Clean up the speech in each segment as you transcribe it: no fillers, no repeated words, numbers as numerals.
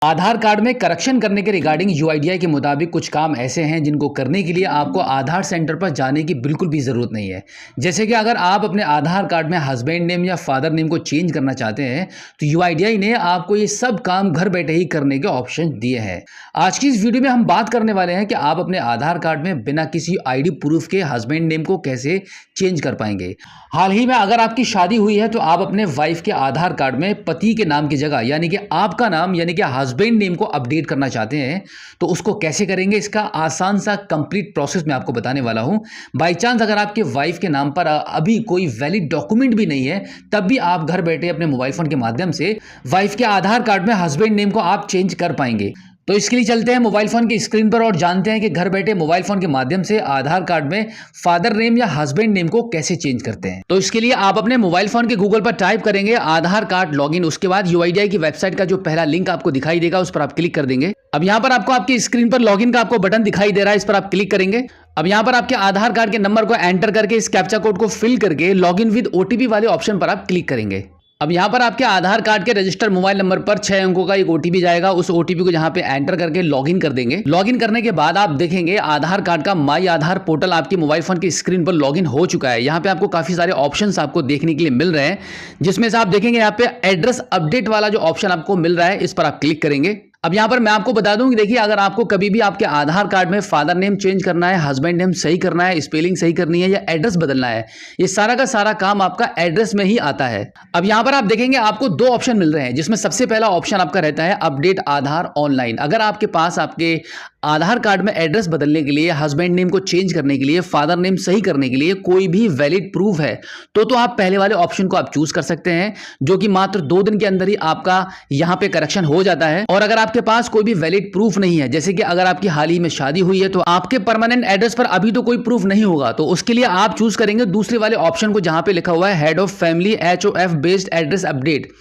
आधार card में correction करने के रिगार्डिंग यूआईडीआई के मुताबिक कुछ काम ऐसे हैं जिनको करने के लिए आपको आधार सेंटर पर जाने की बिल्कुल भी ज़रूरत नहीं है। जैसे कि अगर आप अपने आधार कार्ड में हस्बैंड नेम या फादर नेम को चेंज करना चाहते हैं तो यूआईडीआई ने आपको ये सब काम घर बैठे ही करने के ऑप्शन दिए हैं। आज की इस वीडियो में हम बात करने वाले हैं कि आप अपने आधार कार्ड में बिना किसी आईडी प्रूफ के हस्बैंड नेम को कैसे चेंज कर पाएंगे। हाल ही में अगर आपकी शादी हुई है तो आप अपने वाइफ के आधार कार्ड में पति के नाम की जगह यानी कि आपका नाम यानी कि हस्बैंड नेम को अपडेट करना चाहते हैं तो उसको कैसे करेंगे, इसका आसान सा कंप्लीट प्रोसेस मैं आपको बताने वाला हूं। बाय चांस अगर आपके वाइफ के नाम पर अभी कोई वैलिड डॉक्यूमेंट भी नहीं है तब भी आप घर बैठे अपने मोबाइल फोन के माध्यम से वाइफ के आधार कार्ड में हस्बैंड नेम को आप चेंज कर पाएंगे। तो इसके लिए चलते हैं मोबाइल फोन की स्क्रीन पर और जानते हैं कि घर बैठे मोबाइल फोन के माध्यम से आधार कार्ड में फादर नेम या हस्बैंड नेम को कैसे चेंज करते हैं। तो इसके लिए आप अपने मोबाइल फोन के गूगल पर टाइप करेंगे आधार कार्ड लॉगिन, उसके बाद यूआईडीआई की वेबसाइट का जो पहला लिंक आपको दिखाई देगा उस पर आप क्लिक कर देंगे। अब यहाँ पर आपको आपकी स्क्रीन पर लॉगिन का आपको बटन दिखाई दे रहा है, इस पर आप क्लिक करेंगे। अब यहाँ पर आपके आधार कार्ड के नंबर को एंटर करके इस कैप्चा कोड को फिल करके लॉगिन विद ओटीपी वाले ऑप्शन पर आप क्लिक करेंगे। अब यहाँ पर आपके आधार कार्ड के रजिस्टर्ड मोबाइल नंबर पर 6 अंकों का एक ओटीपी जाएगा, उस ओटीपी को यहाँ पे एंटर करके लॉगिन कर देंगे। लॉगिन करने के बाद आप देखेंगे आधार कार्ड का माई आधार पोर्टल आपके मोबाइल फोन की स्क्रीन पर लॉगिन हो चुका है। यहाँ पे आपको काफी सारे ऑप्शंस आपको देखने के लिए मिल रहे हैं, जिसमें से आप देखेंगे यहाँ पे एड्रेस अपडेट वाला जो ऑप्शन आपको मिल रहा है इस पर आप क्लिक करेंगे। अब यहाँ पर मैं आपको बता दूं कि देखिए, अगर आपको कभी भी आपके आधार कार्ड में फादर नेम चेंज करना है, हस्बैंड नेम सही करना है, स्पेलिंग सही करनी है या एड्रेस बदलना है, ये सारा का सारा काम आपका एड्रेस में ही आता है। अब यहाँ पर आप देखेंगे आपको दो ऑप्शन मिल रहे हैं, जिसमें सबसे पहला ऑप्शन आपका रहता है अपडेट आधार ऑनलाइन। अगर आपके पास आपके आधार कार्ड में एड्रेस बदलने के लिए, हस्बैंड नेम को चेंज करने के लिए, फादर नेम सही करने के लिए कोई भी वैलिड प्रूफ है तो आप पहले वाले ऑप्शन को आप चूज कर सकते हैं, जो कि मात्र 2 दिन के अंदर ही आपका यहाँ पे करेक्शन हो जाता है। और अगर आपके पास कोई भी वैलिड प्रूफ नहीं है, जैसे कि अगर आपकी हाल ही में शादी हुई है तो आपके परमानेंट एड्रेस पर अभी तो कोई प्रूफ नहीं होगा, तो उसके लिए आप चूज करेंगे दूसरे वाले ऑप्शन को, जहां पे लिखा हुआ है head of family HOF based address update.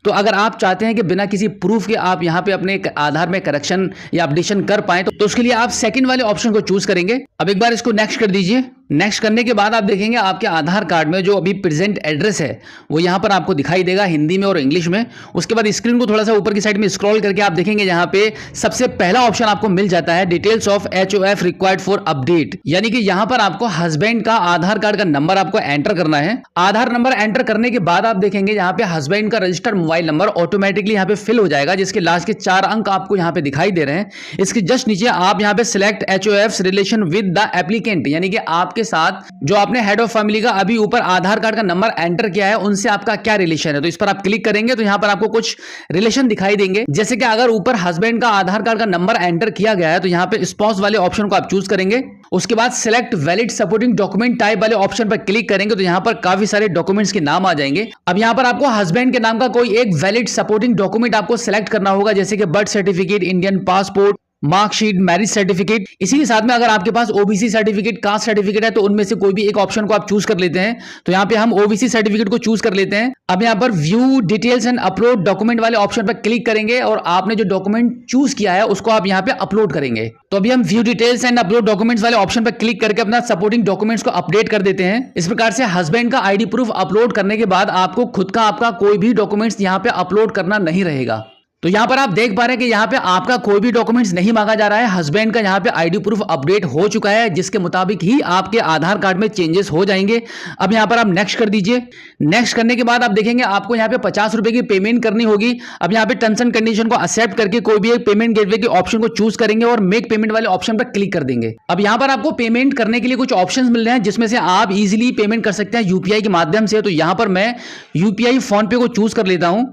तो अगर आप चाहते हैं कि बिना किसी प्रूफ के आप यहां पे अपने आधार में करेक्शन या अपडेशन कर पाए तो उसके लिए आप सेकंड वाले ऑप्शन को चूज करेंगे। अब एक बार इसको नेक्स्ट कर दीजिए। नेक्स्ट करने के बाद आप देखेंगे आपके आधार कार्ड में जो अभी प्रेजेंट एड्रेस है वो यहाँ पर आपको दिखाई देगा हिंदी में और इंग्लिश में। उसके बाद स्क्रीन को थोड़ा सा ऊपर की साइड में स्क्रॉल करके आप देखेंगे यहाँ पे सबसे पहला ऑप्शन आपको मिल जाता है details of HOF required for update, यानी कि यहाँ पर आपको हस्बैंड का आधार कार्ड का नंबर आपको एंटर करना है। आधार नंबर एंटर करने के बाद आप देखेंगे यहाँ पे हस्बैंड का रजिस्टर्ड मोबाइल नंबर ऑटोमेटिकली यहाँ पे फिल हो जाएगा, जिसके लास्ट के 4 अंक आपको यहाँ पे दिखाई दे रहे हैं। इसके जस्ट नीचे आप यहाँ पे select HOF relation with the applicant, यानी कि आपके साथ जो आपने हेड ऑफ फैमिली का अभी ऊपर आधार कार्ड का नंबर एंटर किया है उनसे आपका क्या रिलेशन है, तो इस पर आप क्लिक करेंगे तो यहाँ पर आपको कुछ रिलेशन दिखाई देंगे। जैसे कि अगर ऊपर हस्बैंड का आधार कार्ड का नंबर एंटर किया गया है तो यहाँ पे स्पाउस वाले ऑप्शन को आप चूज करेंगे। उसके बाद select valid supporting document type वाले ऑप्शन पर क्लिक करेंगे तो यहाँ पर काफी सारे डॉक्यूमेंट्स के नाम आ जाएंगे। अब यहाँ पर आपको हस्बैंड के नाम का कोई एक वैलिड सपोर्टिंग डॉक्यूमेंट आपको सिलेक्ट करना होगा, जैसे कि birth certificate, Indian passport, marksheet, marriage certificate. इसी के साथ में अगर आपके पास ओबीसी सर्टिफिकेट, कास्ट सर्टिफिकेट है तो उनमें से कोई भी एक ऑप्शन को आप चूज कर लेते हैं। तो यहाँ पे हम ओबीसी सर्टिफिकेट को चूज कर लेते हैं। अब यहाँ पर view details and upload document वाले ऑप्शन पर क्लिक करेंगे और आपने जो डॉक्यूमेंट चूज किया है उसको आप यहाँ पे अपलोड करेंगे। तो अभी हम view details and upload documents वाले ऑप्शन पर क्लिक करके अपना सपोर्टिंग डॉक्यूमेंट्स को अपडेट कर देते हैं। इस प्रकार से हस्बैंड का आईडी प्रूफ अपलोड करने के बाद आपको खुद का आपका कोई भी डॉक्यूमेंट्स यहाँ पे अपलोड करना नहीं रहेगा। तो यहाँ पर आप देख पा रहे हैं कि यहाँ पे आपका कोई भी डॉक्यूमेंट्स नहीं मांगा जा रहा है। हस्बैंड का यहाँ पे आईडी प्रूफ अपडेट हो चुका है, जिसके मुताबिक ही आपके आधार कार्ड में चेंजेस हो जाएंगे। अब यहाँ पर आप नेक्स्ट कर दीजिए। नेक्स्ट करने के बाद आप देखेंगे आपको यहाँ पे 50 रुपए की पेमेंट करनी होगी। अब यहाँ पे टर्म्स एंड कंडीशन को एक्सेप्ट करके कोई भी एक पेमेंट गेटवे के ऑप्शन को चूज करेंगे और मेक पेमेंट वाले ऑप्शन पर क्लिक कर देंगे। अब यहाँ पर आपको पेमेंट करने के लिए कुछ ऑप्शन मिल रहे हैं, जिसमें से आप इजिली पेमेंट कर सकते हैं यूपीआई के माध्यम से। तो यहाँ पर मैं यूपीआई फोन पे को चूज कर लेता हूँ।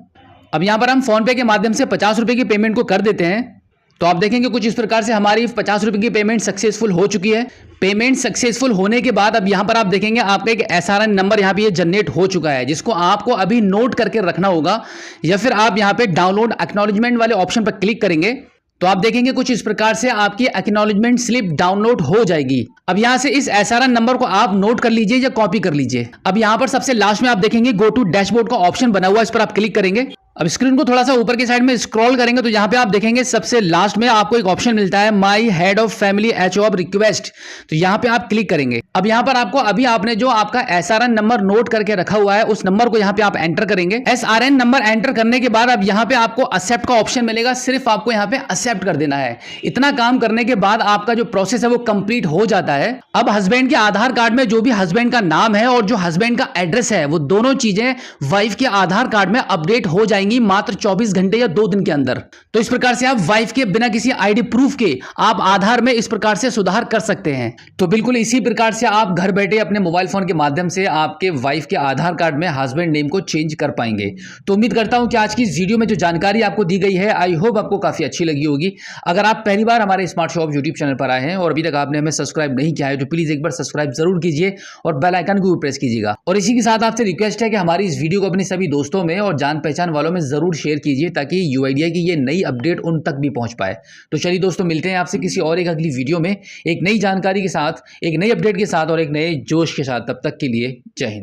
अब यहाँ पर हम फोन पे के माध्यम से 50 रुपए की पेमेंट को कर देते हैं। तो आप देखेंगे कुछ इस प्रकार से हमारी 50 रुपए की पेमेंट सक्सेसफुल हो चुकी है। पेमेंट सक्सेसफुल होने के बाद अब यहाँ पर आप देखेंगे आपका एक SRN नंबर यहाँ पे ये जनरेट हो चुका है, जिसको आपको अभी नोट करके रखना होगा, या फिर आप यहाँ पे डाउनलोड एक्नॉलेजमेंट वाले ऑप्शन पर क्लिक करेंगे तो आप देखेंगे कुछ इस प्रकार से आपकी एक्नॉलेजमेंट स्लिप डाउनलोड हो जाएगी। अब यहाँ से इस SRN नंबर को आप नोट कर लीजिए या कॉपी कर लीजिए। अब यहाँ पर सबसे लास्ट में आप देखेंगे गो टू डैशबोर्ड का ऑप्शन बना हुआ है, इस पर आप क्लिक करेंगे। अब स्क्रीन को थोड़ा सा ऊपर की साइड में स्क्रॉल करेंगे तो यहाँ पे आप देखेंगे सबसे लास्ट में आपको एक ऑप्शन मिलता है my head of family HOF request. तो यहाँ पे आप क्लिक करेंगे। अब यहाँ पर आपको अभी आपने जो आपका SRN नंबर नोट करके रखा हुआ है उस नंबर को यहाँ पे आप एंटर करेंगे। SRN नंबर एंटर करने के बाद अब यहाँ पे आपको एक्सेप्ट का ऑप्शन मिलेगा, सिर्फ आपको यहाँ पे एक्सेप्ट कर देना है। इतना काम करने के बाद आपका जो प्रोसेस है वो कंप्लीट हो जाता है। अब हस्बैंड के आधार कार्ड में जो भी हस्बैंड का नाम है और जो हस्बैंड का एड्रेस है वो दोनों चीजें वाइफ के आधार कार्ड में अपडेट हो जाएंगी मात्र 24 घंटे या 2 दिन के अंदर। तो इस प्रकार से आप वाइफ के बिना किसी आईडी प्रूफ के आप आधार में इस प्रकार से सुधार कर सकते हैं। तो बिल्कुल इसी प्रकार से आप घर बैठे अपने मोबाइल फोन के माध्यम से आपके वाइफ के आधार कार्ड में हस्बैंड नेम को चेंज कर पाएंगे। तो उम्मीद करता हूं कि आज की इस वीडियो में जो जानकारी आपको दी गई है आई होप आपको काफी अच्छी लगी होगी। अगर आप पहली बार हमारे स्मार्ट शॉप यूट्यूब चैनल पर आए हैं और अभी तक आपने हमें सब्सक्राइब नहीं किया है तो प्लीज एक बार सब्सक्राइब जरूर कीजिए और बेल आइकन को भी प्रेस कीजिएगा। और इसी के साथ आपसे रिक्वेस्ट है कि हमारी इस वीडियो को अपने सभी दोस्तों में और जान पहचान वालों में जरूर शेयर कीजिए ताकि UIDAI की ये नई अपडेट उन तक भी पहुंच पाए। तो चलिए दोस्तों, मिलते हैं आपसे किसी और एक अगली वीडियो में एक नई जानकारी के साथ, एक नई अपडेट के साथ और एक नए जोश के साथ। तब तक के लिए जय हिंद।